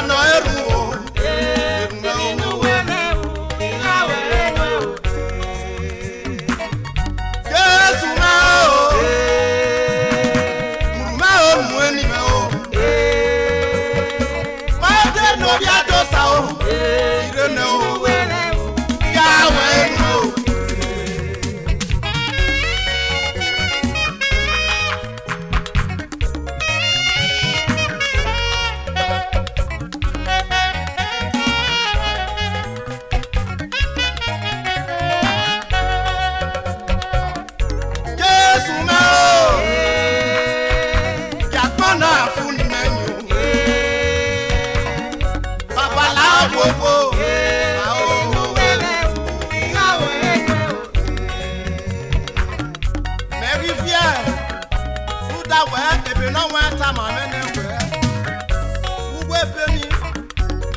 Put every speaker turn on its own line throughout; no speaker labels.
no eru Yesu na o muruma o mueni me o ma de no bia do sa o ire ne o ya we no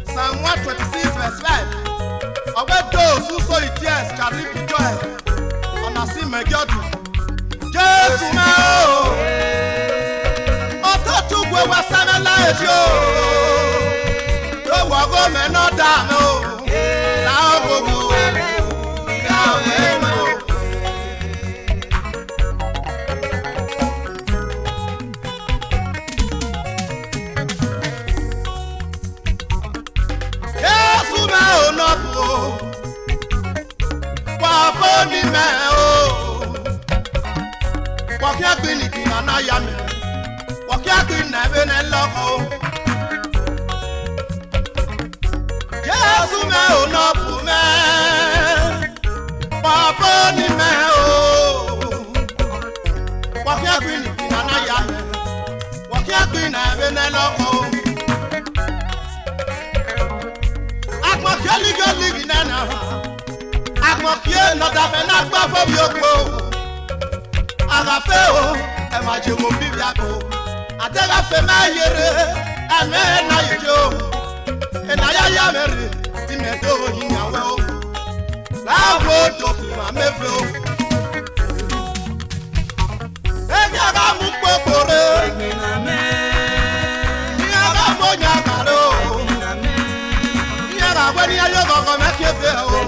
Psalm 126 verse 5. Obey those who sow in tears shall reap in joy. On a sin me God. Jesus ma o. Oto tu gwe wa sana life yo. Yo wa go me no da me o. Na o go go. Na we mo. Ni me o wa kia gbin ni na ya me wa kia gbin na be na loko Yesu me o no pu me papa ni me o wa kia gbin ni na ya me wa kia gbin na be na loko akwa feli go live na na Mo fie no da fe na gba fo bi ogbo Aga fe o e ma je mo bi bi ako Adela fe ma yere ame na yijo E na ya mere ti me do yin yawe o La wo do ma me fe o E ga ba mu popore ni na me Ni aga mo nya karo ni na me Ni aga we ni ayo go go me ke fe o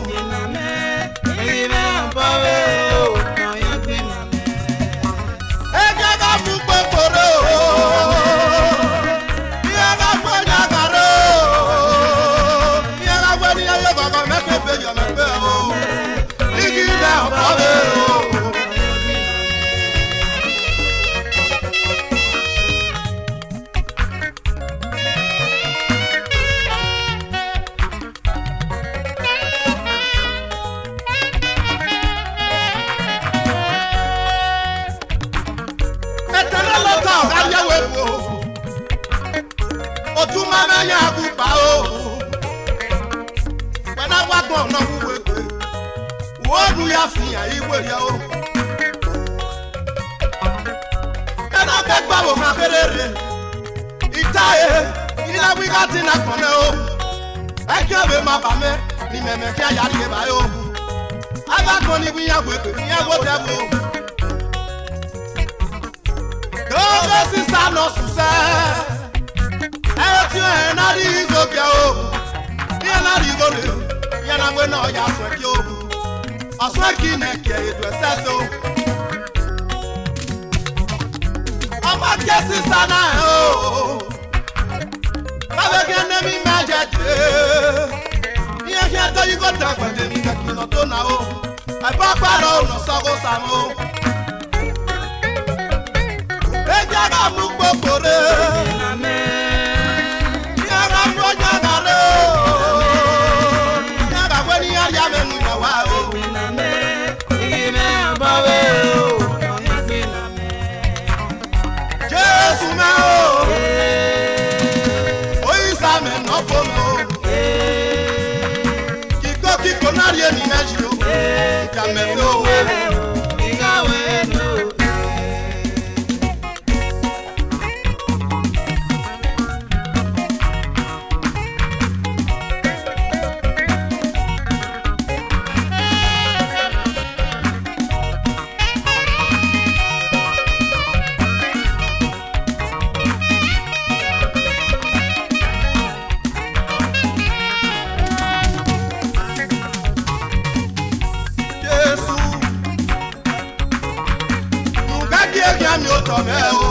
tọ̀mẹ́ o.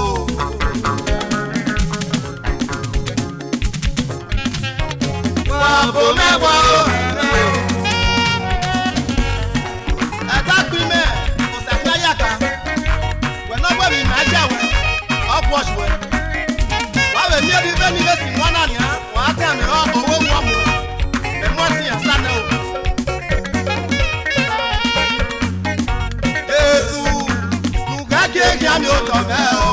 Wọ́n bò mẹ́wàá o. Ẹ̀dá pín mẹ́ kò sẹ́fẹ́ yàtà. Wẹ̀nọ́gbọ̀n mi máa jẹ́ wẹ̀ ọ̀pọ̀ ọ̀ṣùwẹ̀. Wọ́n wẹ̀ ní ebi bẹ́ẹ̀ ni lè sìn wọ́n náà nìyà. Wọ́n á tẹ̀ mí owó wọn mú. Ẹ̀mọ́ ti yàn sánẹ́ o. Jésù nùgá kéèkì àmì ò tọ̀mẹ́ o.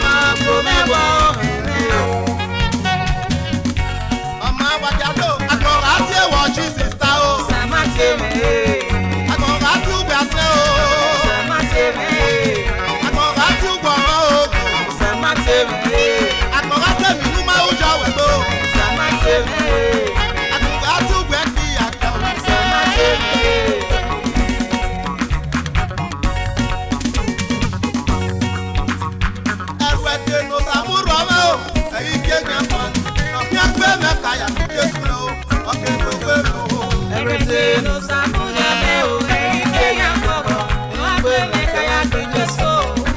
Wọ́n bò mẹ́wàá o.
Sister o,
Samateme.
Agora tu gbase o,
Samateme.
agora tu gbọ̀ràn o,
Samateme.
agora tẹ̀mí ló máa ń jọ wẹ̀ tó,
Samateme.
agora tu gbẹ kí àgbà o.
Samateme.
Ẹrù ẹ̀dẹ̀ ló sàmúrò ọmọ o, èyí kéèké fún ọ̀gbìn ẹgbẹ́ mẹ́ka yà kí Jésù lọ o, ọ̀kẹ́ ló gbé lọ o.
Everything no samuya me o, ike ya koko. Wọ́n gbé mi kaya kí Jésù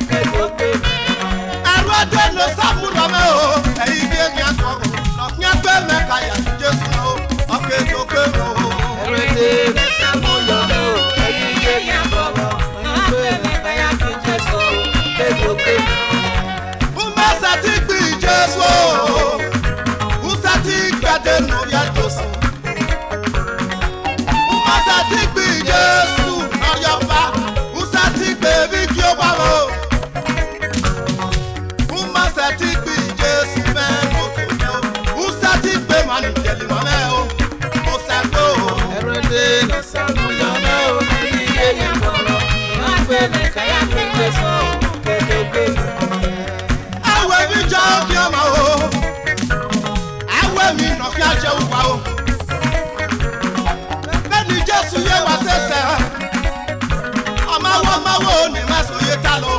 kéjòké.
Ẹrù ẹ̀dẹ̀ ló sàmúrò ọmọ o, èyí kéèké fún ọ̀gbìn ẹgbẹ́ mẹ́ka yà kí Jésù lọ o, ọ̀kẹ́ ló gbé lọ o.
Everything no samuya me o, ike ya koko. Wọ́n gbé mi kaya kí Jésù kéjòké.
Umasa ti gbi Jésù o, Usa ti gbàdé nù yá Jésù. Umasa ti gbi Jésù ọ̀yọ́fà, Usa ti gbé bí kí ó wá o. Umasa ti gbi Jésù mẹ́rin òkè o, Usa ti gbé màní jẹ̀lì mọ́mẹ́ o, ó sẹ́kọ̀ o.
Everything no samuya me o, ike ya koko. Wọ́n gbé mi kaya kí Jésù kéjòké.
Awẹ́ mi jọ kí ọmọ o, awẹ́ mi nà kí a jẹ òwà o. Bẹ́ẹ̀ni Jésù yé wa sẹ́sẹ̀, ọmọ wo ni mẹ́sàn yé ta lọ.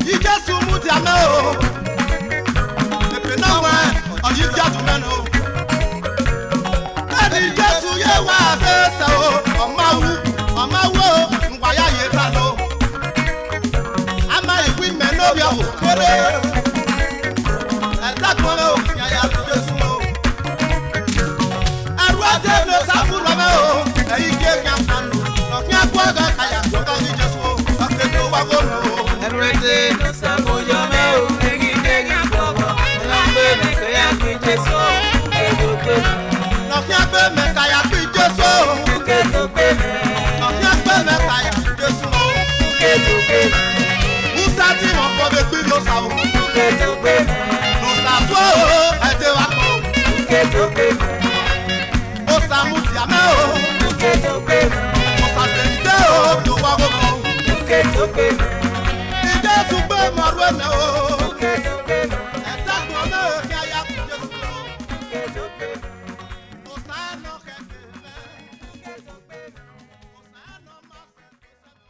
Yí Jésù mú ti àná o, èpè náà wẹ̀ ọ̀yí jáde mẹ́nu o. Bẹ́ẹ̀ni Jésù yé wa sẹ́sẹ̀ o, ọmọ wo nkwáyà yé ta lọ. Ama ìwí mẹ́nu bí ọ̀hún kórè. Ẹ̀dá kan ló yàyà Jésù o. Ẹrù ẹ̀dẹ̀ ló sáfùrọ̀ mẹ́ o. Ẹ̀yin kéèké àfààní. Ọ̀gbìn ẹ̀kọ́ ẹ̀gá kàyà lọ́kọ́ ní Jésù o. Ọ̀kẹ́ tó wá gbọ́nà o.
Everything no samuya me o, ike ya koko. Wọ́n gbé mi kaya kí Jésù kéjòké.
Ọ̀gbìn ẹgbẹ́ mẹ́ka yà bí Jésù o.
Kéjòké.
Ọ̀gbìn ẹgbẹ́ mẹ́ka yà bí Jésù o.
Kéjòké.
Musa tí wọ́n kọ́ bẹ gbé ló sà o.
Kéjòké.
Ló sà tó o. Ẹ̀dẹ̀ wa kọ́ o.
Kéjòké.
Ó sà mú ti àmẹ́ o.
Kéjòké.
Ó sà sèǹdé o. Ló wá gbọ́nà o.
Kéjòké.
Ìjésù gbé mọ̀rú ẹ̀mẹ́ o.
Kéjòké.
Ẹ̀dá kan náà kí a yà kú Jésù o.
Kéjòké.
Ó sà nọ kẹ̀kẹ́ mẹ́. Ó sà nọ máa fẹ́ kó sẹ́nu.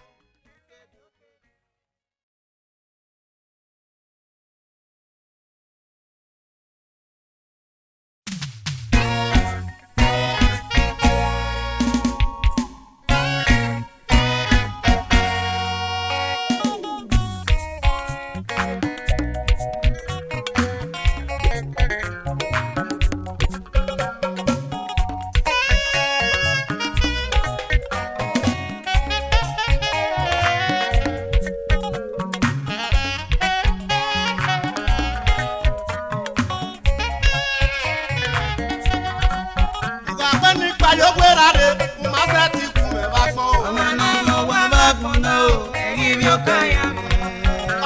Yóò gbéra de, má fẹ́ ti kú ẹ̀ bá gbọ́ o.
Ọmọ náà mo wá bá kùn náà o, ẹ̀yin mi ò káyà mi.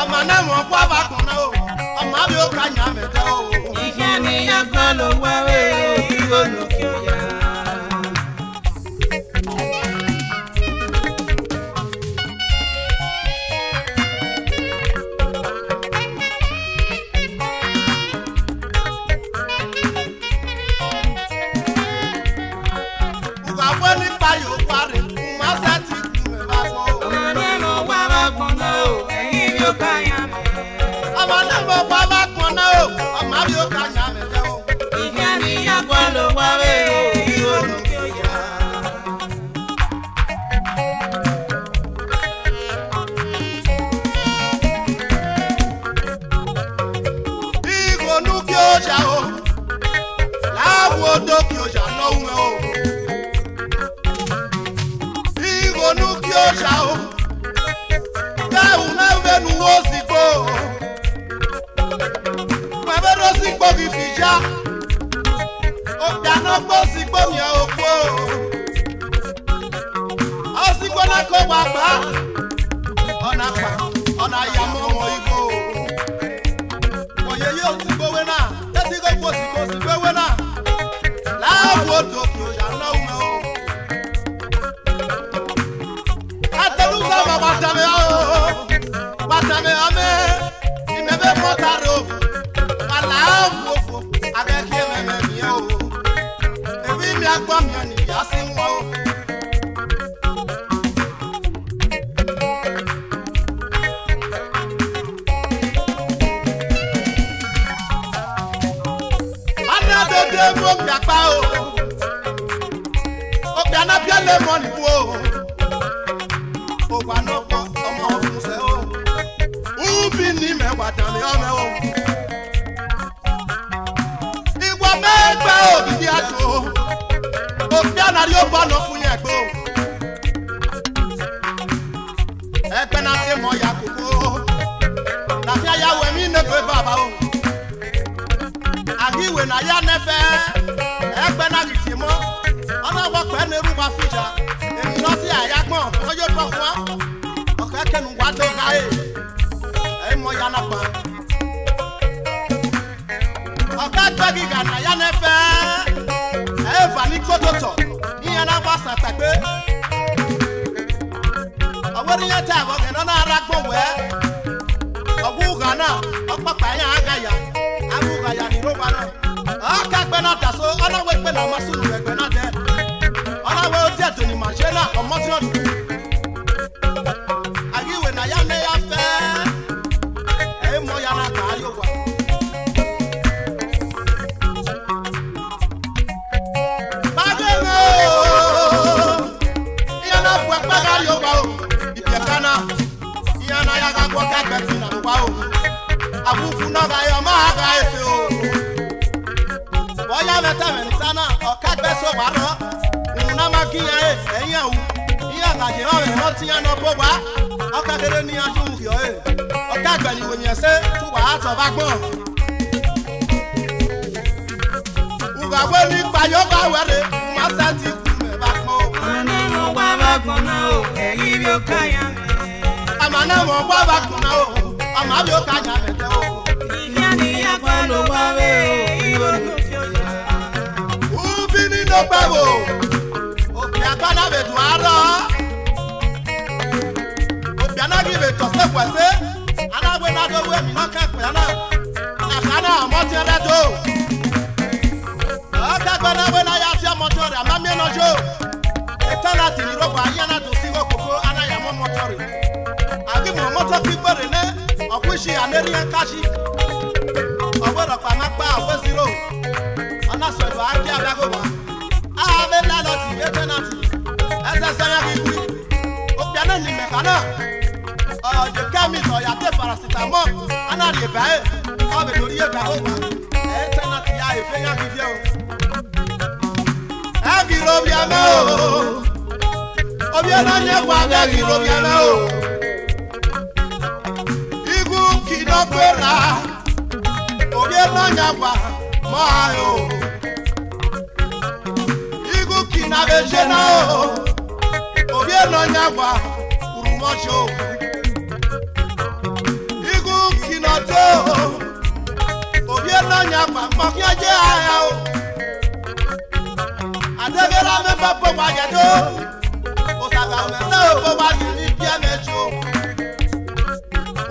Ọmọ náà mọ̀ kó abakùn náà o, ọmọ mi ò ká nyà mẹ́tẹ́ o.
Iṣẹ́ ni yàgbọ́n ló wáwé o, kí olùkí ó yá.
Ìgbàgbọ́ nípa yóò parí, má fẹ́ ti kú ẹ̀ bá gbọ́ o.
Ọmọ náà mo wá bá kùn náà o, ẹ̀yin mi ò káyà mi.
Ọmọ náà mọ̀ kó abakùn náà o, oja o láwo dókì oja náwó o ìrònú kí oja o bẹ́ẹ̀ náà wẹ́nu wo sí gbó pẹ̀lú ló sì gbó kì í fi já ó dáná gbó sí gbó yẹn ó kó ó sì gbó náà kó wá gbá ọ̀nà pa ọ̀nà ìyàmọ́ wọn igbó òye yóò ti gbówé náà tẹ́tí kó kó sì gbówé náà láàbò dòkì òyà náà wẹ̀ o. Àtẹnusá ma wàtàmì ọmẹ ìmẹ̀bẹ̀ mọ́tàrò aláàbò fò akẹ́kẹ́ mẹ́mẹ́ mi o. Èmi mi àgbọ̀ mi ò ní ìyá sí wọn o. Adé mo gbàgbá o, òbí anábíà lè mọ nìkú o, òbí anábọ̀ ọmọ ọ̀fun sẹ́ o, ubi ní mẹ́wàá dàmí ọmọ o. Ìwọ mẹ́gbẹ́ òbí bí àjò, òbí anárí ó bọ̀ ọ̀nà fún yẹn gbó. Ẹgbẹ́ náà ti mọ ya kókó, láti ayáwó ẹ̀mí nẹ́gbẹ́ bàbá o. Àgíwé náà yá nẹ́fẹ́ ẹgbẹ́ náà kìí mọ́ ọlọ́wọ́ pẹ́ ní irúgbà fìjà èmi lọ sí àyágbọ́n wọ́n yóò tọ́ fún wa ọ̀kẹ́ kẹnu wá tó gáyé ẹ̀yìn mọ́ yánà pa. Ọ̀kẹ́ gbẹ́ gíga náà yá nẹ́fẹ́ ẹ̀fà ní kótótọ̀ ìyẹn náà wá sàtàgbé ọ̀wọ́ ní yẹn tẹ́ àbọ̀gẹ̀ náà ara gbọ̀n wẹ́ ọ̀gbùgà náà ọ̀pọ̀pọ̀ ẹ̀yàn àgàyà àgùgàyà ní irúgbà náà. Ọ̀ka gbẹ́ náà dàsó ọlọ́wọ́ ìpè náà ọmọ sùnù rẹ̀ gbẹ́ náà dẹ́ ọlọ́wọ́ ó díẹ̀ tó ní màṣẹ́ náà ọmọ tí ó dùn. Àgíwé náà yá ní yá fẹ́ ẹ̀ mọ ya náà kà á yóò wà. Bàgẹ́rẹ́ ooo ìyá náà bu ẹgbẹ́ ká yóò wà o ìbíẹ̀ ká náà ìyá náà yá ká gbọ́ ká gbẹ́ sí náà wá o àbúkú náà ká yọ máa ká ẹsẹ̀ o. Bọ́yá mẹ́tẹ̀mẹ̀ nìsáná ọ̀ká gbẹ́sọ̀ wà rọ́ ìmúná máa kí yẹn ẹ̀yìn ẹ̀wù ìyá àgbàjẹ́ náà rẹ̀ náà ti yẹn náà bó wá ọ̀ká kéde ní yanjú ìyọ̀ ẹ̀ ọ̀ká gbẹ̀yìnwó yẹn ṣe tún wà á tọ̀ bá gbọ́n. Ìgbàgbọ́ ní payọ́gbà wẹ̀rẹ̀ wọ́n sá ti kú mẹ́ bá pọ̀.
Àmọ́ náà wọ́n wá bá gbọ́n náà o, ẹ̀yìn bí ó ká yá mi.
Àmọ́ náà wọ́n wá bá gbọ́n náà o, àmọ́ bí ó ká yá mi tẹ́ o.
Ìyá ni ìyá kan ló wá wé o, ìrònú fi ó yá.
Ubi nínú gbẹ̀wò, òbí agbára bẹ̀ dùn àárọ̀. Òbí anági bẹ̀ tọ̀ sí pẹ̀sẹ̀, anágbé náà tó wé mi náà kẹ́pẹ́ náà. Àká náà ọmọ tí ń rẹ́ tó. Ọ̀kẹ́gbẹ́ náà wé náà yá sí ọmọ tó rẹ̀ àmọ́ mìíràn jò. Ètò láti ní rọ́bà ayé náà tó sí òkòkò anáyàmọ́ mọ́tò rẹ̀. Àgbìmọ̀ mọ́tò kí gbèrè ní ọ̀kúṣe àmẹ́ríyàn káṣí. Ọ̀gbẹ́rọ̀ pàmápá ọ̀gbẹ́ zero. Sọ̀rọ̀ àti àgbàgbọ́ ààbẹ̀ lálọ́tì ẹ̀tẹ́nàtì ẹ̀sẹ̀ sẹ́yìn kíkú òbí ẹ̀nà ní mẹ̀fà náà ọ̀dẹ̀ kẹ́mi ọ̀yà tẹ̀ parasitamọ́ anáàrí ẹ̀bà ẹ̀ ọ̀bẹ̀ lórí ẹ̀bà ọ̀gbà ẹ̀tẹ́nàtì yá ẹ̀fẹ́ yá kíkí ẹ̀ o. Ẹ̀gì robi ẹ̀mẹ́ o òbí ẹ̀nà ní ẹ̀kọ́ ẹ̀gì robi ẹ̀mẹ́ o. Ikú kìnnà gbéra òbí ẹ̀nà nyàgbà mọ́ ayò. Na bejena o obie no nyagwa urumocho igu kinoto obie no nyagwa makiaje aya o adegera me papo wajedo osaga me se o wa ni bia mecho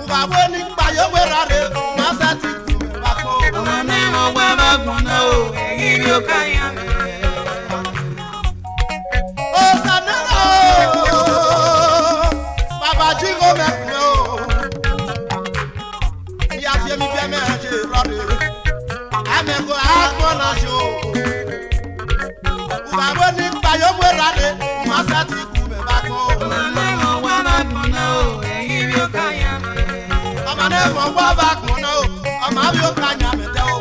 uba we ni payo we rare ma sa ti ku me ba ko
ọmọ náà wọ́n wá bá gbọ́n náà o, ẹ̀yìn bí ó ká yá mi.
Ọmọ náà wọ́n wá bá kùn náà, ọmọ àbí ó ká nyàmẹ̀tẹ́ o.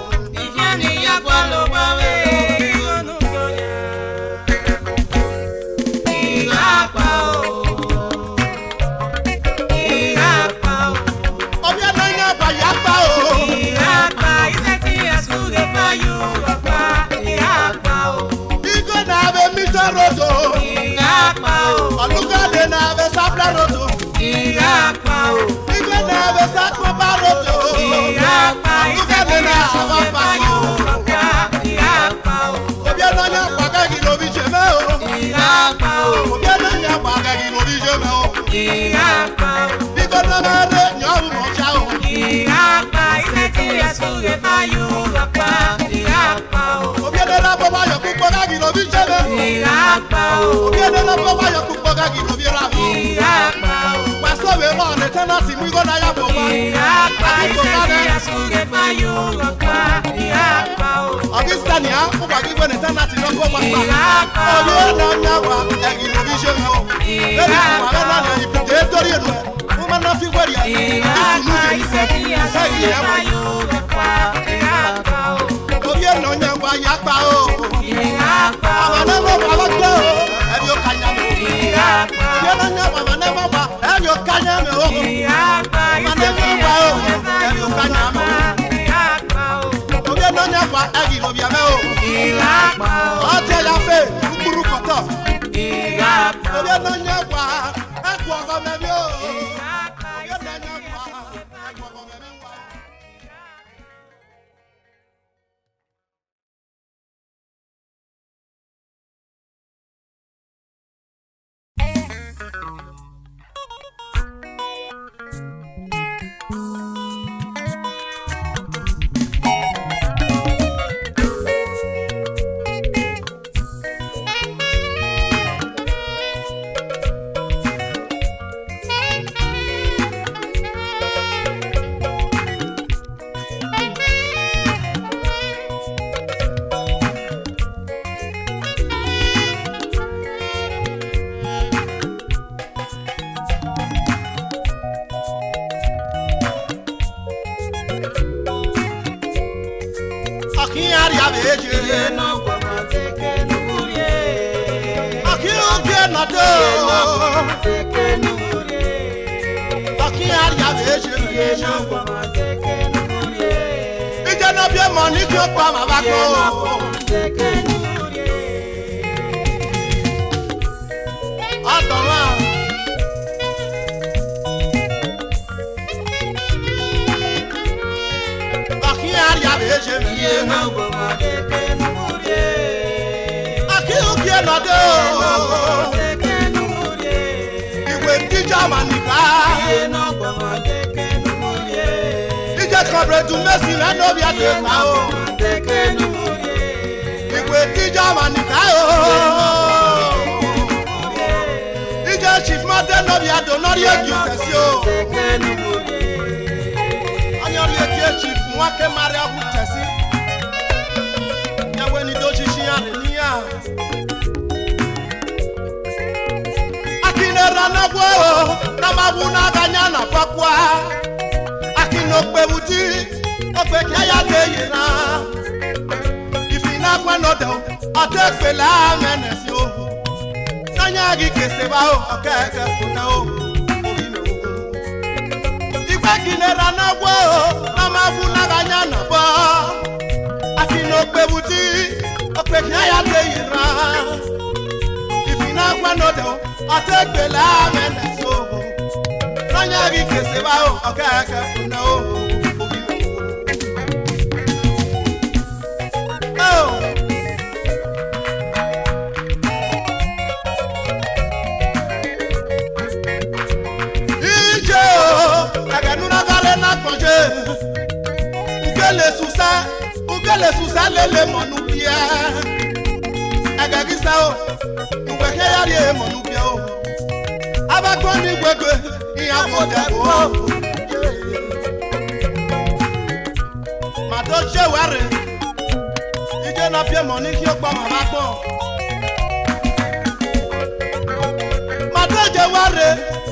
Biko na mare nyoru mocha o. Obiede na baba yo kupo gagi no bi chebe. Obiede na baba yo kupo gagi no bi rabo. Paso we mo ne tena si mu go na ya boba. Augustania, who are given a tenant in Oklahoma. Oh, you know, now, and you vision home. There is a potato, woman of your body. Oh, you know, now, why Yapao. I never go, and you can never. You never, and you can never. And you can never. Nonyakwa egi no bia me o. Ate ya fe ukuru koto. Oye nonyakwa ekwo go me bi o. Oye nonyakwa ekwo go me bi wa.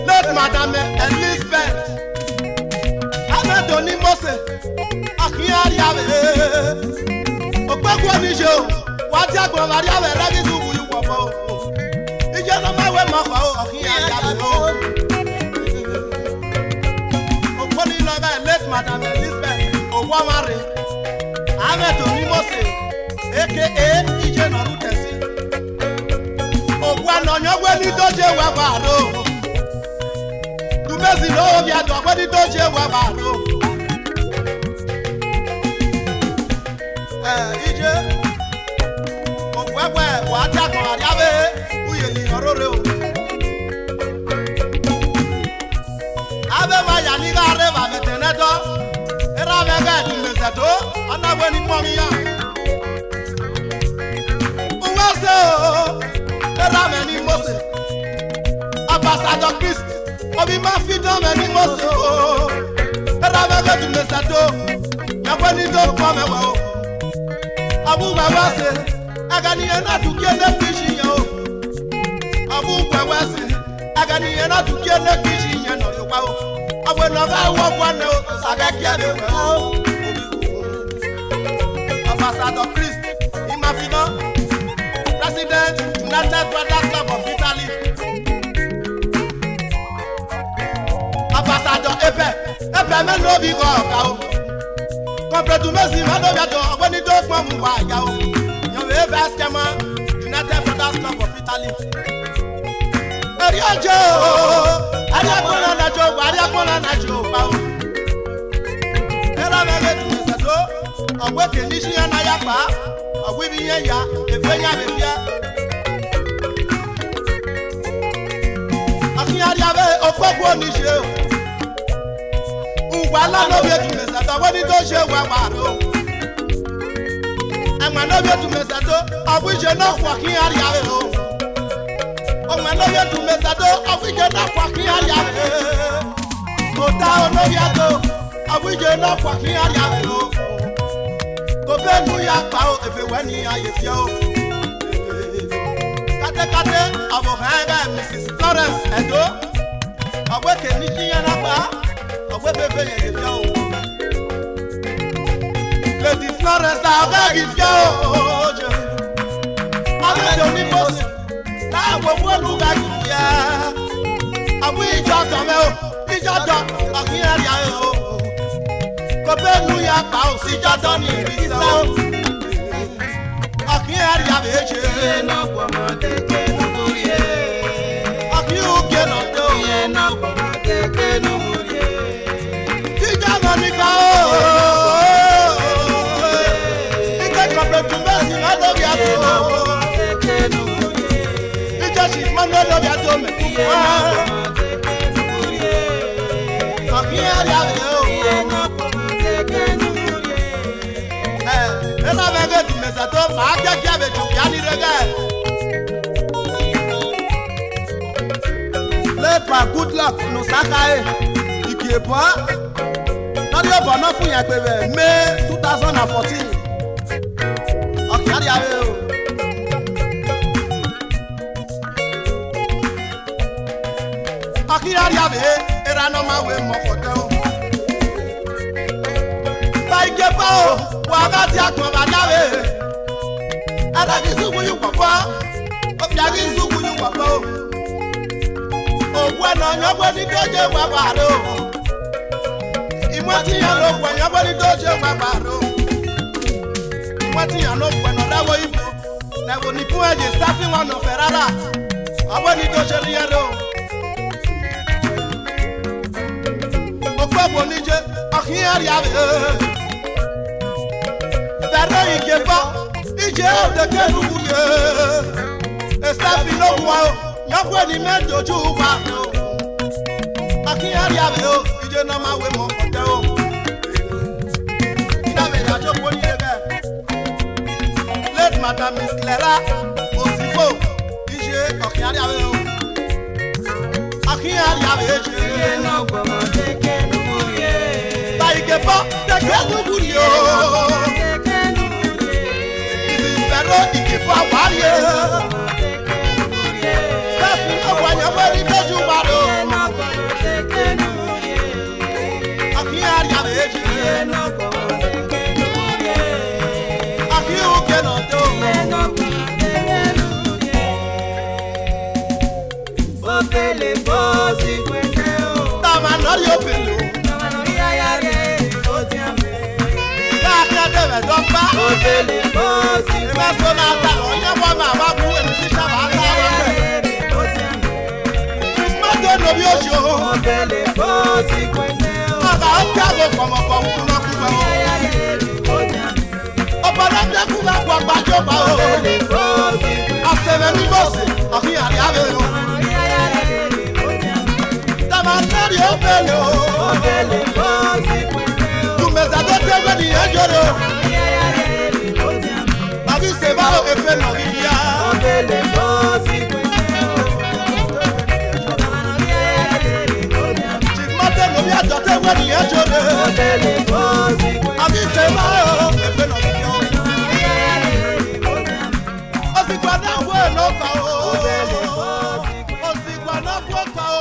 Let Madame Elizabeth Anthony Mose Akiari Ave Okpekwo ni je o wa ti agbon ari ave ragi su bu yupo fo ije no ma we ma fa o Akiari Ave o Okponi lo ga let Madame Elizabeth Owamare Anthony Mose aka ije no rutesi Ogwa no nyogwe ni doje wa baro Dumezi no bi ado gwe ni doje wa baro ije ogwegwe wa ta ko ari ave uye ni orore o du mezedo ana weni momi ya uwase era meni mose ambassador Christ obi ma fi don meni mose era mega du mezedo ya weni do kwa mewa o abu wawase agani na dukie na fishi ya o abu wawase agani na dukie na fishi ya no yo kwa o abu na ga wo kwa no sagakia de o ambassador Christ imafina president United Brothers Club of Italy ambassador epe me no bi go ka o completu mesi ma do biato ogbeni do pon mu wa ya o yan we vice chairman United Brothers Club of Italy eri ojo ari akona na jo pa o era me du mesato ogwe kenishi ya na ya pa ogwe bi yen ya efenya be bia akiyari abe okpokwo ni se wala no be tu mesato woni do se wa waro ama no be tu mesato abuje na kwa kin ari are o ama no be tu mesato abuje na kwa kin ari are o ta no ya do abuje na kwa kin ari are o ko be nu ya pa o efe wani aye fi o kate abo hanga Mrs. Florence Edo agwe ke ni kin na pa Lady Florence na oga give you Abu Johnny Boss na wo lu ga give ya Abu ijoto me o ijoto akin ya o ko be nu ya pa o si joto ni bisa o akin ya beje na po mo teke no burie akin o ke no do na po mo teke no good luck no sakae ikiepo nari obo na fun yan pe May 2014 okari awe o akiri awe era no ma we mo fote o bai ke pa o wa ga ti akon ba dawe ada ki sugu yu papa o fi agi sugu yu papa o ogwe na nyogwe ni doje wa baro imoti ya lo gwe nyogwe ni doje wa baro imoti ya lo gwe no dawo ibo na wo ni fun eje staffing one of Ferrara ogwe ni doje riero ogwe bo ni je akin ari ave dare ikefa ije o de kenu ye staffing no wa nyogwe ni medoju wa akiyari ave o ije na ma we mo fote o ina me da jo poni ebe let madam Miss Clara Osifo ije akiyari ave o akiyari ave ije na gbo mo teke nu burie bai ke po teke nu burie o this is pero ike po warie Tu me tẹ́gbẹ́ ni ẹ jọrọ. Tàbí sèbá o efe nà bíbíà. Jìmọ́tẹ́ lórí àjọ tẹ́gbẹ́ ni ẹ jọrọ. Tàbí sèbá o efe nà bíbíà. Òsìgbà náà wọ ẹ̀ lọ́kà o. Òsìgbà náà wọ ọkà o.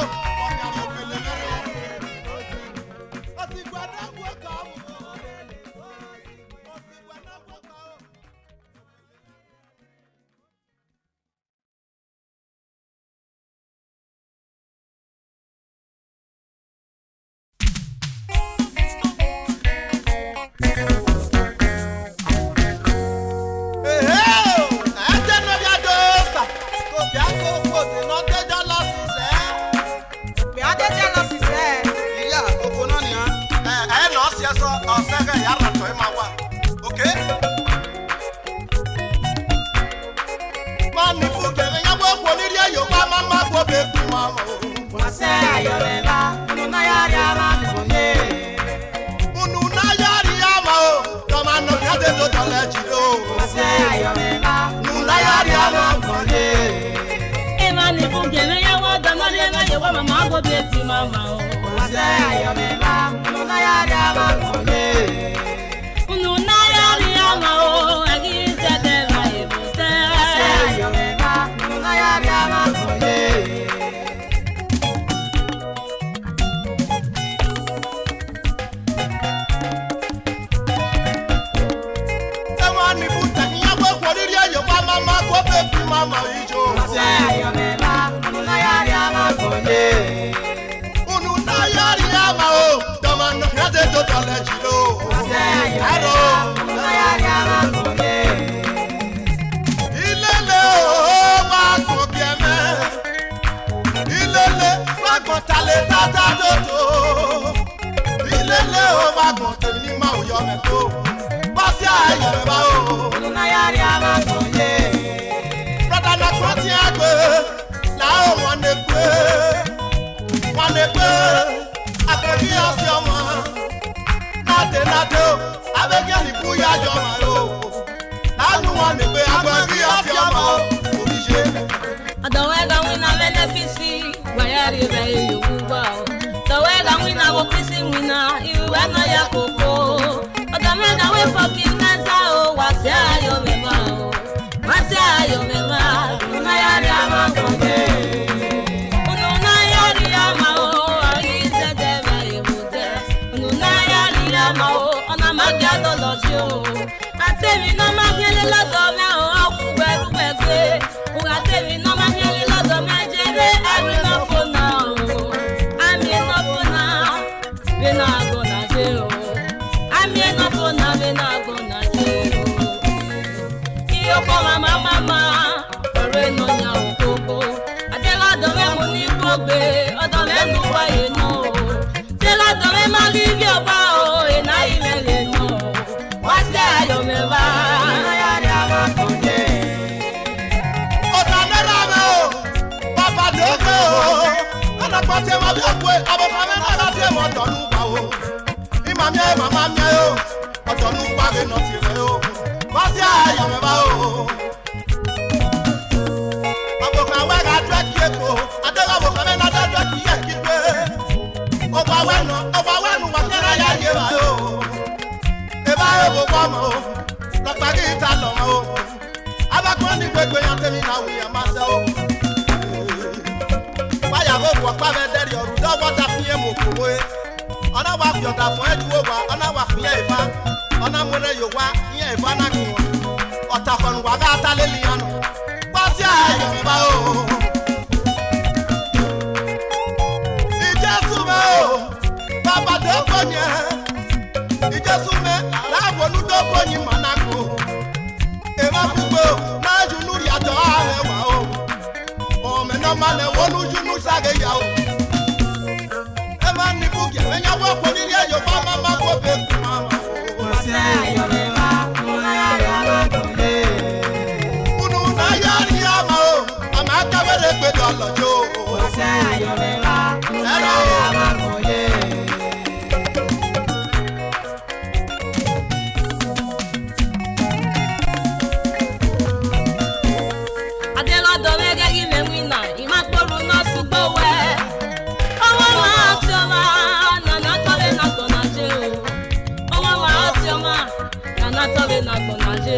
na gbonaje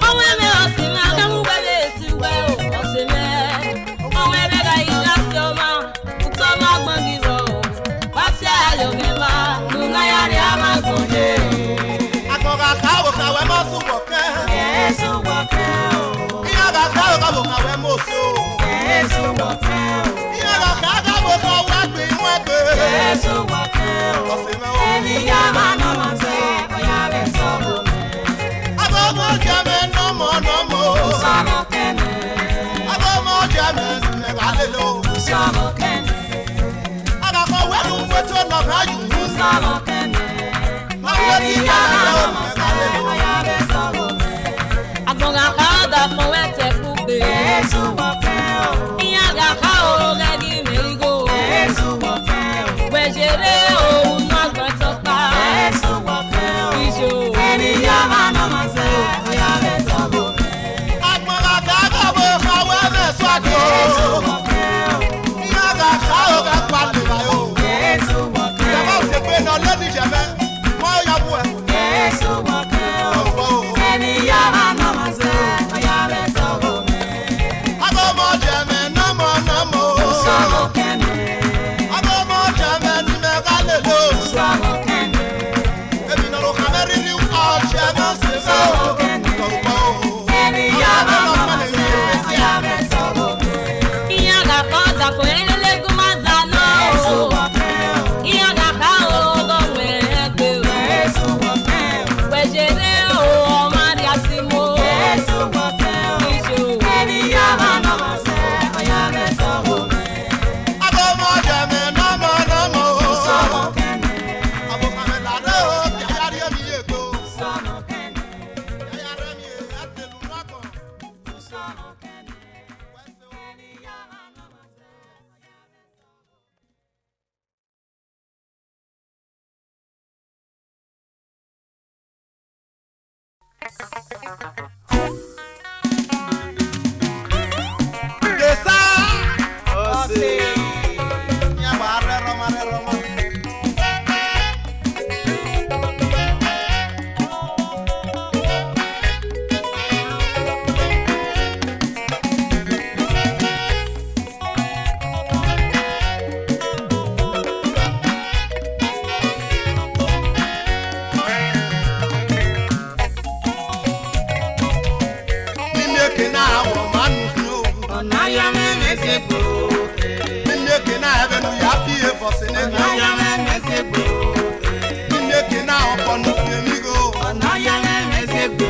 onwe me osime akamu bebe esiwe o osime onwe be ga ilasioma utoma gbangiro pasi ayo meba luna yari amagonje
Agoga kawo kawe mosu woke
Yesu woke
Iyaga kawo kawe mosu
Yesu woke
Iyaga kawo kawe gbe wegbe
Yesu woke
Osime o
Eni yama no manse oya be sobo
Agogo jame nomo
Sobo kene
Agogo jame negalelo
Sobo kene
Agako wenu weto no gayu
Sobo kene Eni yama no manse oya be sobo Agbonga kada fun wete kugbe Yesu woke Iyaga ka o legi merigo Yesu woke Gbejere o na gbetoka Yesu woke Ijo Eni yama no manse oya be sobo
Agboga kawo kawe meswado Iyaga kawo kapale bayo
Yesu woke
Jama se pe no leni jeme mo yabu e
Yesu woke Eni yama no manse oya be sobo
Agogo jame nomo
Sobo kene
Agogo jame negalelo
Sobo kene
Ebi no lo kameri ri o jame se
Sobo kene Eni yama no manse oya be sobo Iyaga koda ko elele gumazano Yesu woke Iyaga ka o go wegbe Yesu woke Gbejere o mari asimo Yesu woke Ijo Eni yama no manse oya be sobo
Agogo jame nomo
Sobo kene
Abo kamela ro yari mi ego
Sobo kene
yari mi atelu nako
Sobo kene Eni yama no manse
Desa Ose Ya barre roma Nimeke na wo manu no
Onaya me mesebo
Nimeke na ebenu ya pie fosene
Onaya me mesebo
Nimeke na oponu fiemigo
Onaya me mesebo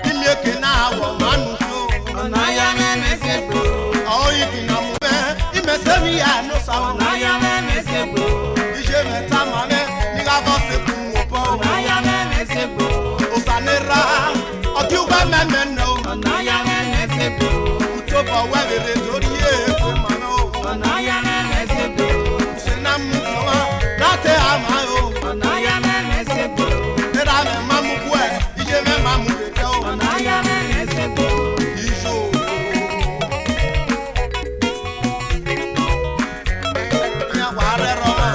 Nimeke na wo manu no
Onaya me mesebo
Oyi bina mu be imesemi ya no sawo
Onaya me mesebo
Ije meta mame ni ga bo se kun opo
Onaya me mesebo
Osanera okiuba meme no
Onaya me mesebo
Utobo webere tori e pe mama o
Onaya me mesebo
Sena mu kama nate ama o
Onaya me mesebo
Era me mamu bue ije me mamu bete o
Onaya me mesebo
Ijo Ya ware roma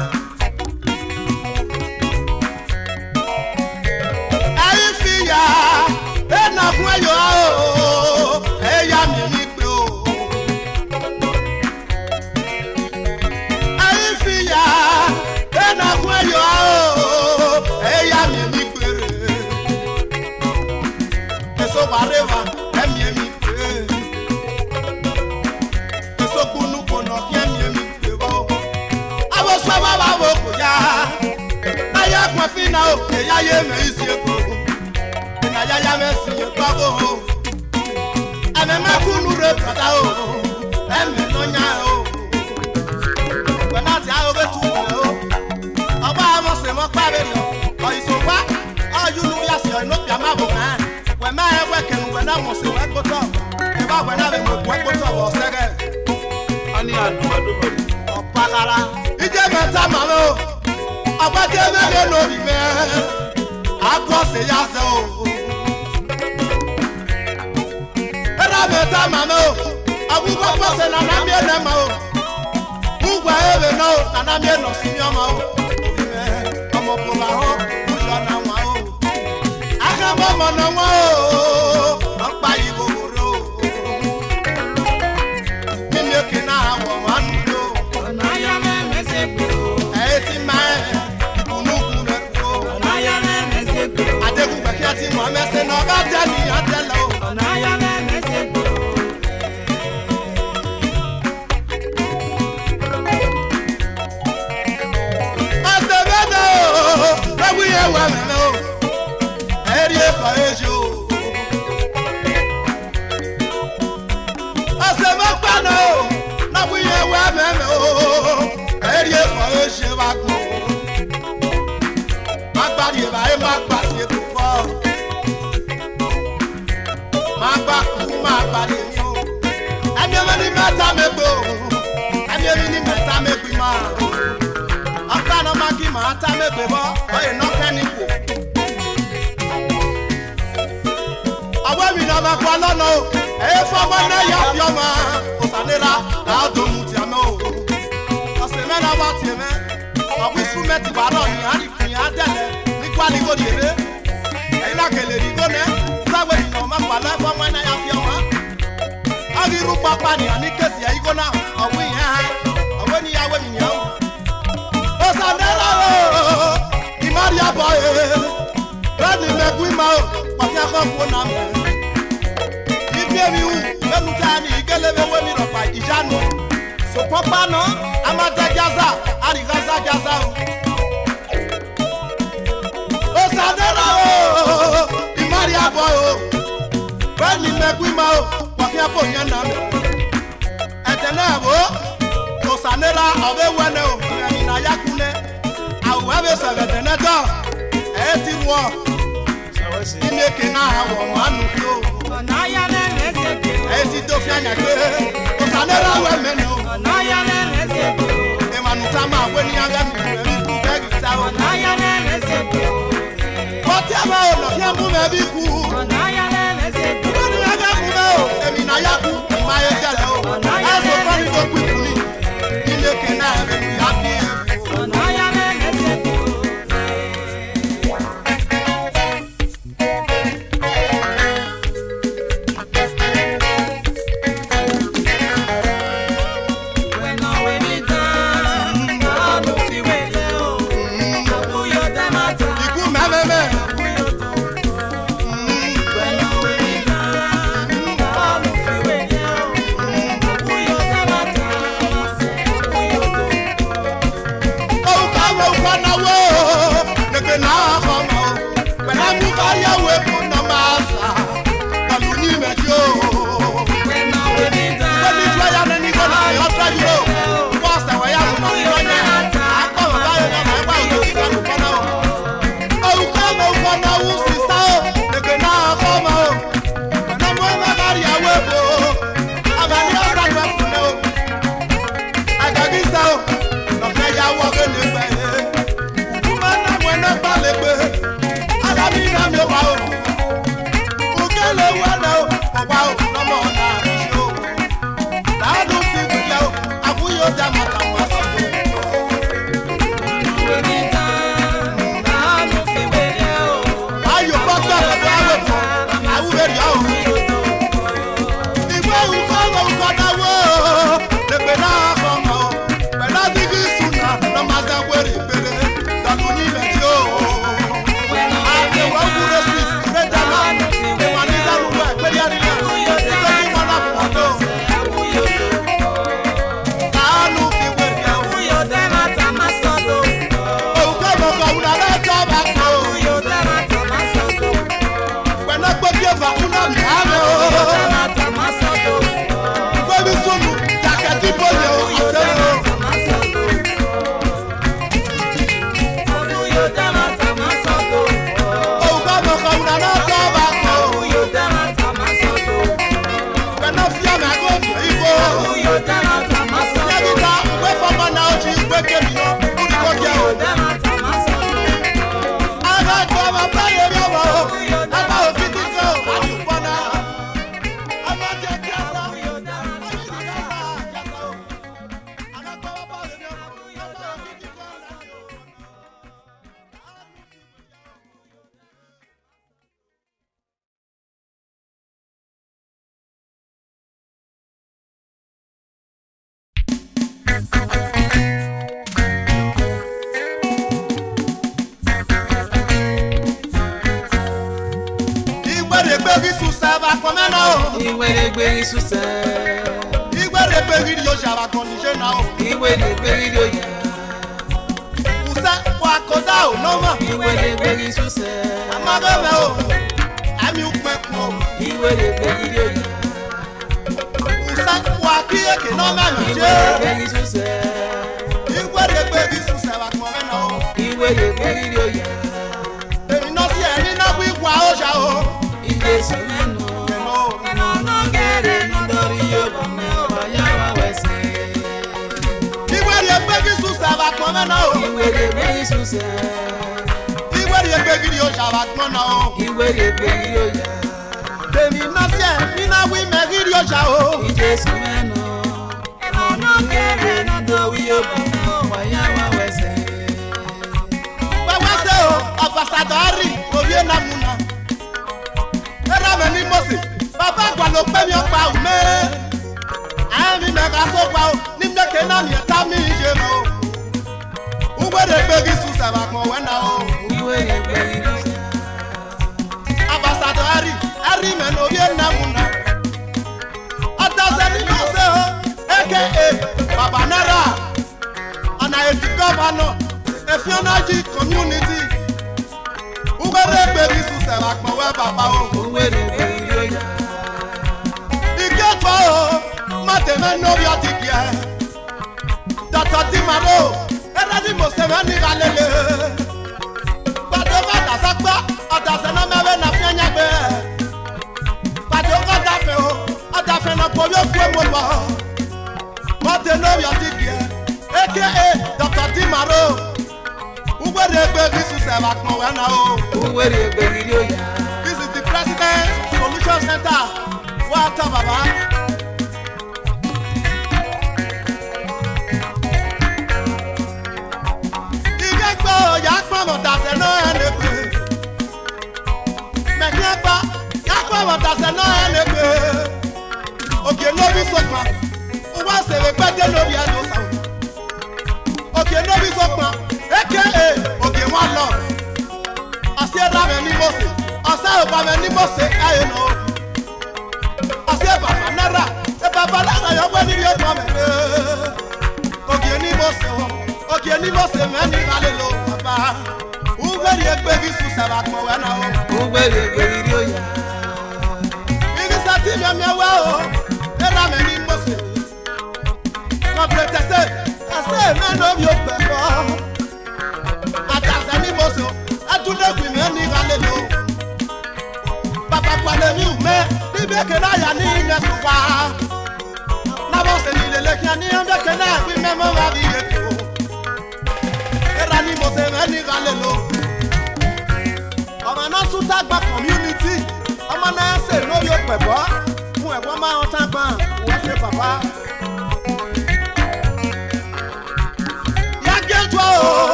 Ayi fiya ena kun ayo o eya mi mi pe o Ayi fiya ena kun ayo o eya mi mi pe Eso wareva emi mi pe Eso kunu kono emi mi pe o Abo so baba bo ko ya Aya kwa fina o eya ye me isi e ko Na ya ya me si e ko o Ame ma kunu re brother o Eme no nya o When I tell you to o Oba mo se mo pa be lo O iso pa O you know ya si o no pia ma bo kan We ma e weke nu wena mo se wekoto e ba wena be mo wekoto wo sege
ani adumadu
opagara ije meta malo abade mege no bi me akọ se ya se o era meta malo awu ko se na na mi ele ma o ugwa ebe no na na mi no si mi o ma o omo pola ho ujo na wa o aka mo na wa o apa yi gogoro mi mi ke na wo wa nu lo
na ya me se ku
e ti ma ikunu ku me ko
na ya me se ku
adegun pe ki ti mo me se no ga ja ni atelo
na ya me se ku
wa melo eri e fa ejo ase ma pa no na bu ye wa melo eri e fa ejo wa go agbari e ba e ma gba si e fo ma gba ku ma gba ni o ami me ni meta me gbo ami me ni meta me gbi ma aka no ma ki ma ta me gbe bo o e no kaniku awa mi na ma kwa lono e fo mo na ya fi o ma o sanera la do mu ti ame o o se me na wa ti me o wi su me ti wa ro ni ari fi adele ni kwa ni go di ere e na kele ri go ne sawe ni no ma kwa la fo mo na ya fi o ma ari ru papa ni ani kesi e go na o wi yan ha o we ni ya we mi ni o Sanera o Maria boy Rani megwima o Papa ko na me Ibi emi u memutani igelebe we mi ropa ijanu so papa no amata jaza ari gaza jaza o Sanera o Maria boy o Rani megwima o Papa ko na me Etenabo o Sanera obe wene o na yakune awe se veteneto eti wo ineke na awo manu yo
na ya me se ku
eti do fi anya ke o Sanera we meno
na ya me se ku
e manu tama we ni anga mi ku begi ta o
na ya me se ku
whatever o no ya mu me bi ku
na ya me se ku
ni anga ku me o emi na yaku ma ye jale o aso ko ni do ku ni ineke na me ya bi
na ya me se ku
When This is the President Solution Center. What up, Baba? Okay, no be so far. Who wants to be better? No be no sound. Okay, no be so far. Okay, one love. I say that many Moses. I say about many Moses. I know. I say about Nara. About Nara, you're going to come. Okay, ni Moses. Okay, ni Moses. Many hallelujah, Papa. Who will you be to serve more now? Who will you be?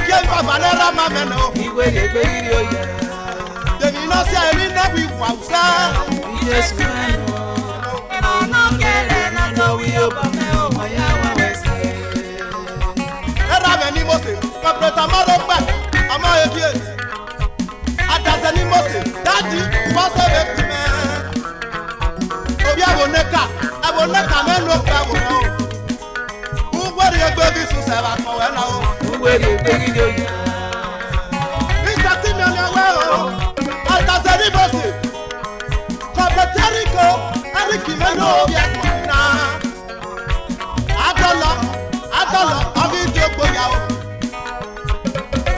Again, Papa, let her mamma know.
He will be radio.
Then you know, say, I need that we want, sir.
Yes, man. No, no, we open my hours.
Let her any Moses, but tomorrow back. I'm out here. At any Moses, daddy, was a man. Oh, I will never man, no problem. Who were you going to say about now?
Who will be radio?
Mr. Timon, at any Moses. Terrico, Eric, you know, Adala, I'm in your boy.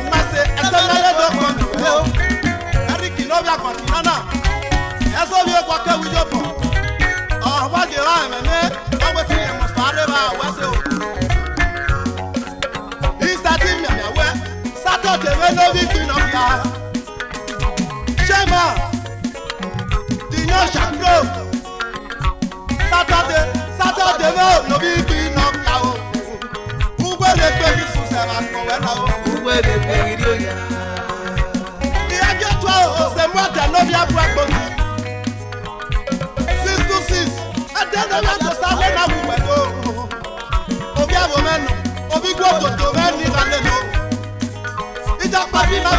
Must say, as a man, Eric, you know, Yaquatina. As all your walker with your boy. Oh, what you are, man, I'm with him, must follow. He's starting me away. Saturday, when no victim of ya. Shema. Saturday, no big enough now. Who will they pay you to sell us for now?
Who will be radio?
The idea to say what I know your problem. 6 to 6, and then I want to start when I will go. Obia woman, Obi go to many Valeno. It's a party now,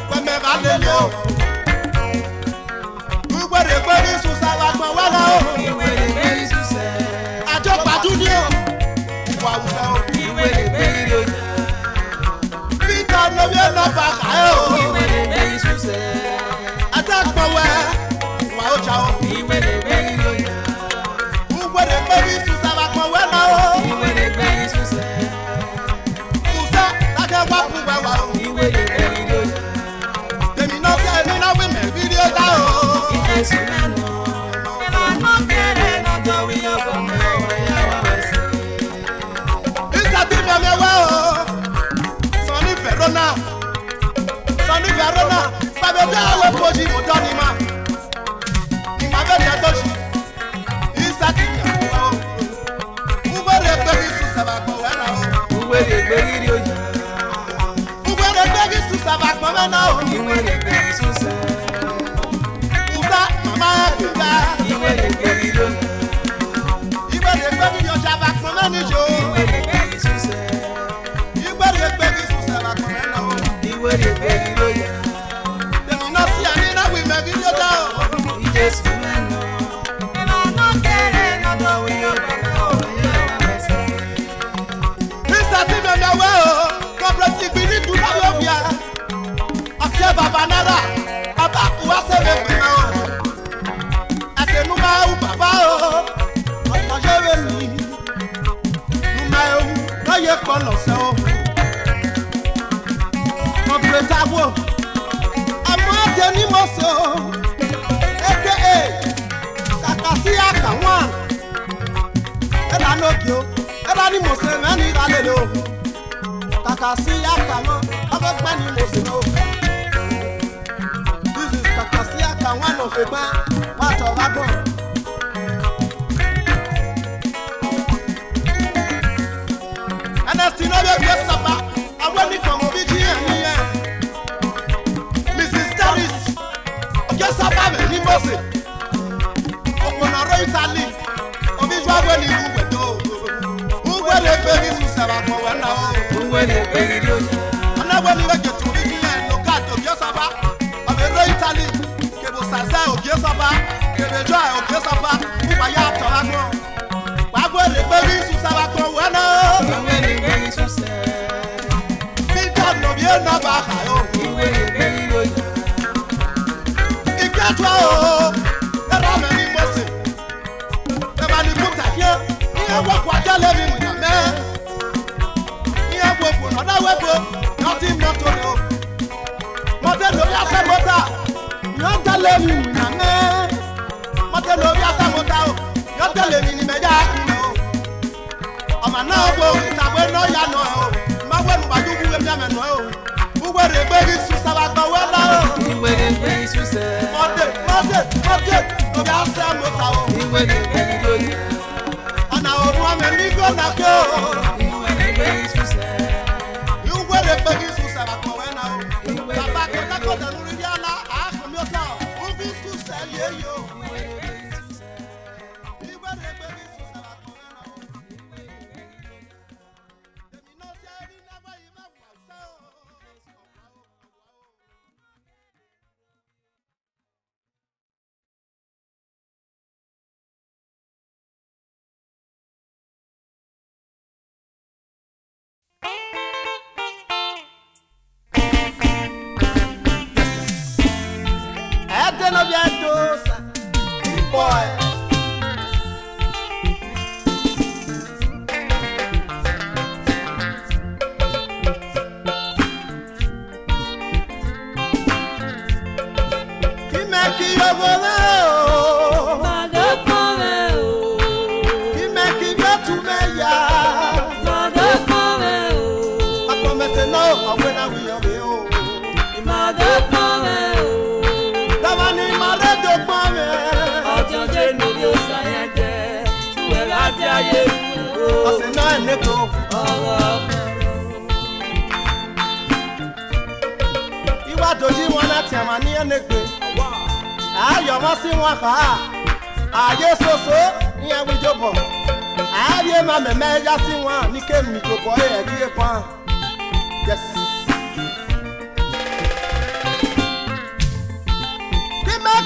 when me Valeno. You were the neko. Iwa doji wana tiama ni enegbe. Ayo mo si won ka. Aye soso ni awijobo. Aye ma me ya si won ni ke mi jobo e ri e pan. Yes.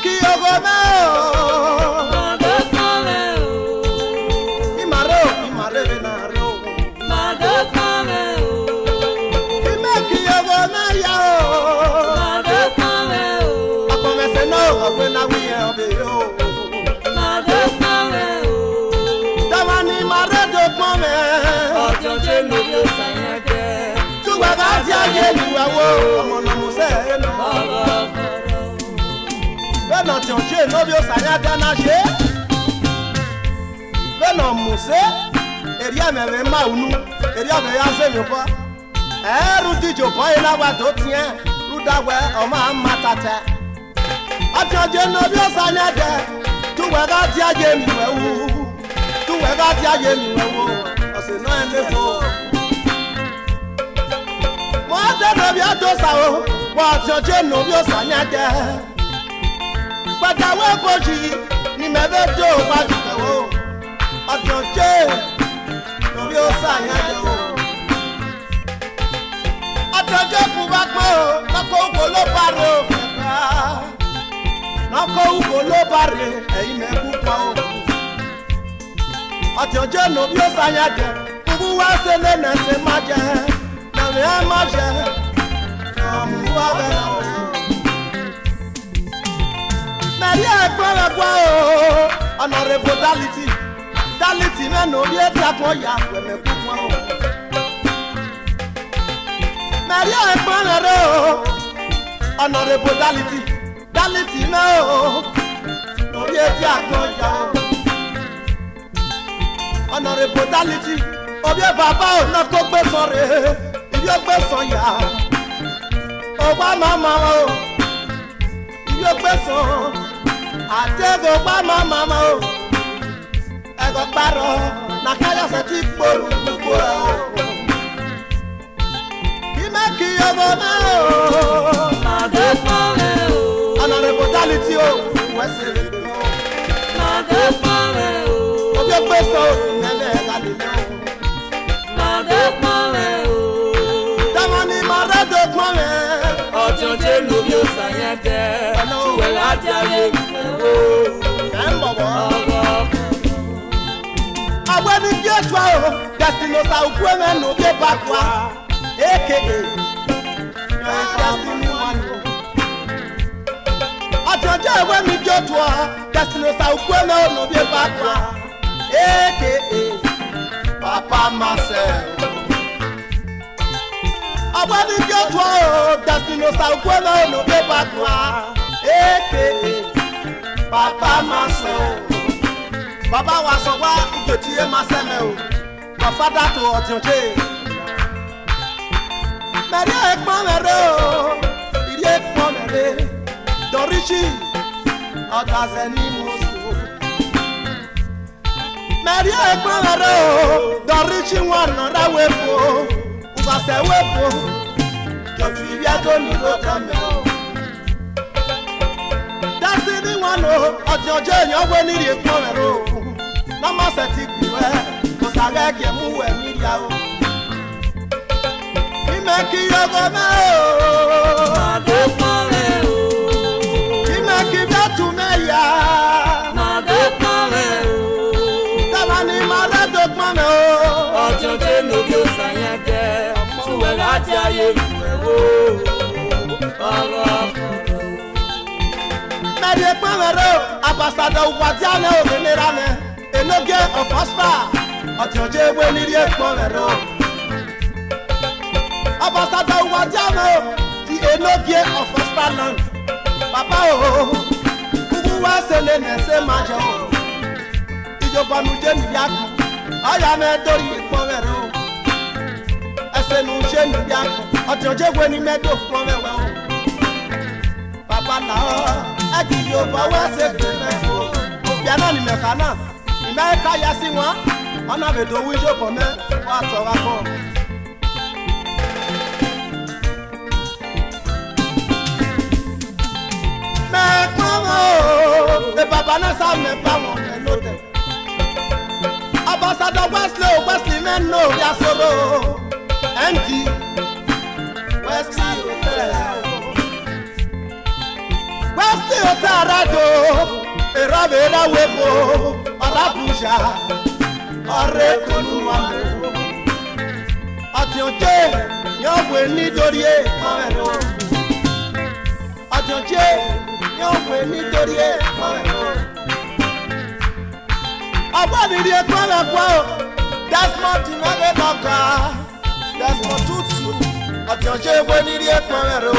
Ki ogo me o. Imare na ro. Ime ki ogo me ya o. Akome se no ogbe na wi e obe o. Dama ni mare do pon me.
Ojo je no yo sayake.
Tuwa ga ti aye luwa wo. Omo na mo se no. Bẹ́ẹ̀nà tí ọ̀jẹ́ lórí òsàyà dáná ṣe bẹ́ẹ̀nà mùsẹ́ èrì àmẹ̀rẹ̀ máa nú èrì àmẹ̀rẹ̀ àṣẹ̀yìn kọ́ ẹ̀rù díjò bọ́ ìlàwà tó tiẹ̀ rúdàwẹ̀ ọmọ àmà tàtẹ̀ ọtí ọ̀jẹ́ lórí òsàyà dẹ̀ túwẹ̀ bá tí ayé mi wẹ̀ wú túwẹ̀ bá tí ayé mi wẹ̀ wú ọ̀sẹ̀ náà ẹ̀ lẹ́kọ̀ọ́ wọ́n á tẹ̀ lórí àdósà o wọ́n ọtí ọ̀jẹ́ lórí òsàyà dẹ̀. Pàtàwé bojì ni mẹ́fẹ́ tó pàjùkẹ́ o. Ọ̀tọ̀ jẹ́ lórí ó sàyàn o. Ọ̀tọ̀ jẹ́ kú bá pẹ́ o. Lọ́kọ̀ ògbó ló bá rè o. Lọ́kọ̀ ògbó ló bá rè ẹ̀yìn mẹ́kú pa o. Ọ̀tọ̀ jẹ́ lórí ó sàyàn jẹ. Kúkú wá ṣe lẹ́nà ṣe má jẹ. Nàmí ẹ má jẹ. Ọ̀mú wá bẹ̀rẹ̀ o. Mary Ekpere gwa o, honorable Daliti mẹ́nu bí ẹ̀ta kan yà wẹ̀mẹ̀ púpọ̀ o. Mary Ekpere rẹ o, honorable Daliti mẹ́ o, lórí ẹ̀ta kan yà o. Honorable Daliti, òbí bàbá ò náà kó gbé sọ rè, ibi ó gbé sọ yà. Ọba màmá o, ibi ó gbé sọ. Atego pa mama o ego paro na kaya se ti polu ko o ime ki ogo ma o ade pare o honorable Daliti o wese ade pare o obi peso nene galile ade pare o damani mare do pare
Ojo je no yo sayake. Tuwe lati aye.
Àwọn ní kí ètò àwọn Destinosa òkú ẹ̀mẹ́ nù bí bá pa aka Destiny one. Àtẹ̀jẹ́ ìwé ní kí ètò àwọn Destinosa òkú ẹ̀mẹ́ nù bí bá pa aka Papa Marcel. Àwọn ní kí ètò àwọn Destinosa òkú ẹ̀mẹ́ nù bí bá pa aka Papa Marcel. Baba wa sọ wá ìjòtí ẹ máa sẹ́mẹ̀ o. Your father to ọ̀tí ọ̀jẹ́. Mẹ̀rí ẹ̀pọ̀n mẹ̀rẹ̀ o. Ìrí ẹ̀pọ̀n mẹ̀rẹ̀. Dọ̀ríṣì ọ̀tàṣẹ̀ ní Moscow. Mẹ̀rí ẹ̀pọ̀n mẹ̀rẹ̀ o. Dọ̀ríṣì wọn nọ̀rọ̀ wẹ̀pọ̀. Ìbàṣẹ̀ wẹ̀pọ̀. Jọ̀jú ìrí ẹ̀tọ́ ní ló tọ́ mẹ́ o. Destiny one o. Ọ̀tí ọ̀jẹ́ èèyàn wé nírí ẹ̀pọ̀n mẹ̀rẹ̀ o. Mama se ti kuwe, ko sare ke mu we mi ya o. Ime ki yogo me o,
Ade pare o.
ime ki betu me ya,
Ade pare o.
Dama ni mare do pon me o.
Ojo je no yo sayake. Tuwe lati aye o.
Mary Ekpere o, ambassador Ukwadiane o menera me. Enoge of Ospa, Ọ̀tí ewé nírí Ekpere o. Ambassador Ukwadiane o, ti Enoge of Ospa land. Papa o, kúkú wá sẹ́lẹ̀ nẹ̀ẹ́sẹ̀ máa jẹ o. Ìjọba nu jẹ́ níbi àkù, ọ̀yà mẹ́tọ́rì Ekpere o. Ẹsẹ̀ nu jẹ́ níbi àkù, Ọ̀tí ewé ní mẹ́tọ́ fún ọmọ o. Papa náà, ẹ kì yóò fọwọ́ ṣe gbé mẹ́fọ́. Òbí àná ni mẹ̀ká náà. Ìmẹ́ka ya sí wọn, On avait deux oui je connais, on te raconte. Mais comment, et papa ne savent même pas mon hôtel. Ambassadeur Wesley Meno, Yasoro, Andy, Wesley Hotel Radio, et Ravera Webo, Arabuja, Arekonumamo, Ationche, Yahweh Nidorie, Mameno, Ationche, Yahweh Nidorie, Mameno. Abadi die kwala kwao, Desmond Timage Baka, Desmond Tutsu, Ationche Weni die kwamero,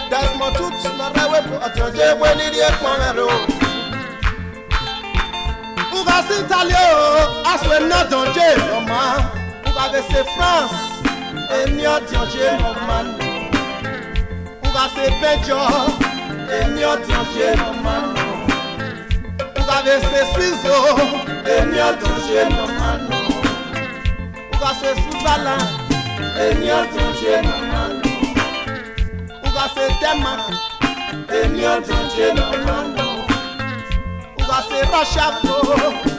Desmond Tutsu na rewe, Ationche Weni die kwamero. Uga Sintalio, Aswe na donje Noma, Uga Vese France, Eni Ationche Noman, Uga Se Pejo, Eni Ationche Noman. Uga se Suizo, eni atonje no mano. Uga se Suzala, eni atonje no mano. Uga se Tema, eni atonje no mano. Uga se Rashafo,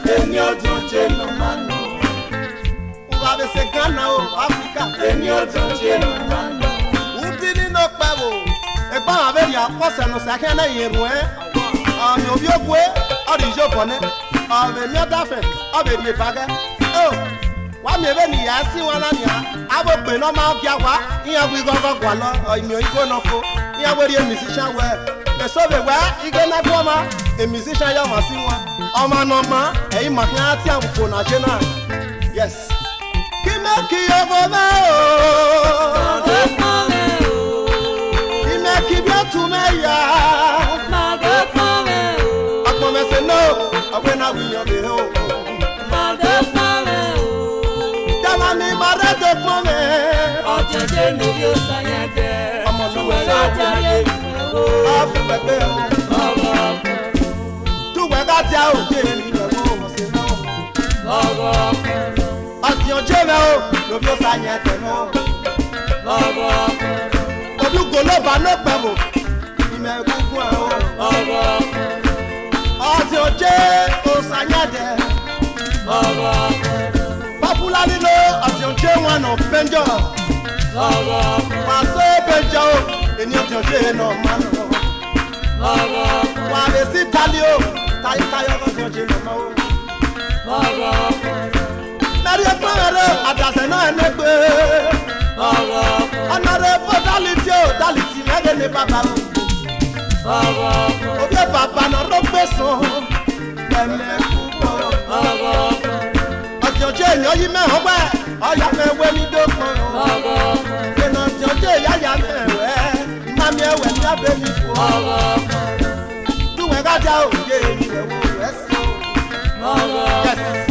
eni atonje no mano. Uga se Ghana o Africa, eni atonje no mano. Ubini no pewo, egba averi apose no sakena yerue. Ami obiokwe Orijo Bone, Ave Miodafen, Ave Nipaga. Oh, what me when you see one on ya? I will be no mouth yawa, here we go Guala, or in your Igonofo, here where your musician were. The Soviet where you get a woman, a musician Yamasiwa, Oma Noma, a Magnati and Puna General. Yes. Kimaki over Kimaki Biatumaya. No, when I win your home. Damani Marado Mame, or Jane of your Sayade, I'm on the to where that's out, Jane, at your general, of your Sayade. But you go over no pebble, you may go. Ationche Osanyade, popularly known as Ationche one of Benjo. Maso Benjo, in your Ationche no man. While they see Talio, Tayo of Ationche no man. Maria Pamero, Adaseno and Nebe. Another modality, Daliti, Megane Papa. Oye papa no ropeso, eme kubo. Ationche yoyi me howe, oya me we mi doko. Eno ationche ya me we, mami ewe ni abe mi fo. Tu we gaja oye ni we wo eso. Yes.